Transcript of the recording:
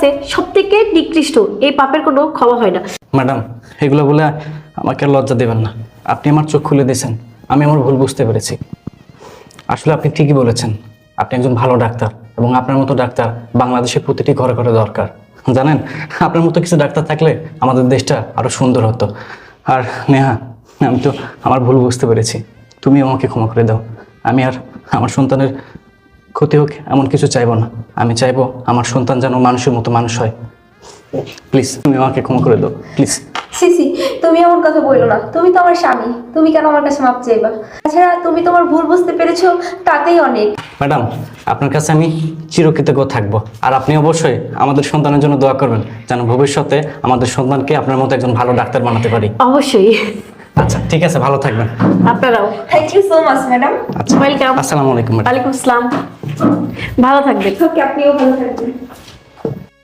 আছে সবথেকে নিকৃষ্ট, এই পাপের কোনো ক্ষমা হয় না। ম্যাডাম, এগুলো বলে আমাকে আর লজ্জা দেবেন না। আপনি আমার চোখ খুলে দিয়েছেন, আমি আমার ভুল বুঝতে পেরেছি। আসলে আপনি ঠিকই বলেছেন, আপনি একজন ভালো ডাক্তার এবং আপনার মতো ডাক্তার বাংলাদেশের প্রতিটি ঘরে ঘরে দরকার। জানেন, আপনার মতো কিছু ডাক্তার থাকলে আমাদের দেশটা আরো সুন্দর হতো। আর নেহা, আমি তো আমার ভুল বুঝতে পেরেছি, তুমি আমাকে ক্ষমা করে দাও। আমি আর আমার সন্তানের ক্ষতি হোক এমন কিছু চাইবো না। আমি চাইবো আমার সন্তান যেন মানুষের মতো মানুষ হয়। প্লিজ তুমি আমাকে ক্ষমা করে দাও, প্লিজ। সিসি, তুমি এমন কথা বললো না, তুমি তো আমার স্বামী, তুমি কেন আমার কাছে মাপ চাইবা? তাছাড়া তুমি তোমার ভুল বুঝতে পেরেছো, তাতেই অনেক। ম্যাডাম, আপনার কাছে আমি চিরকৃতজ্ঞ থাকবো। আর আপনি অবশ্যই আমাদের সন্তানের জন্য দোয়া করবেন, যেন ভবিষ্যতে আমাদের সন্তানকে আপনার মতো একজন ভালো ডাক্তার বানাতে পারি। অবশ্যই। আচ্ছা ঠিক আছে, ভালো থাকবেন। আপনারাও। Thank you so much madam. আচ্ছা, ওয়েলকাম। আসসালামু আলাইকুম ম্যাডাম। ওয়ালাইকুম আসসালাম। ভালো থাকবেন। ওকে, আপনিও ভালো থাকবেন।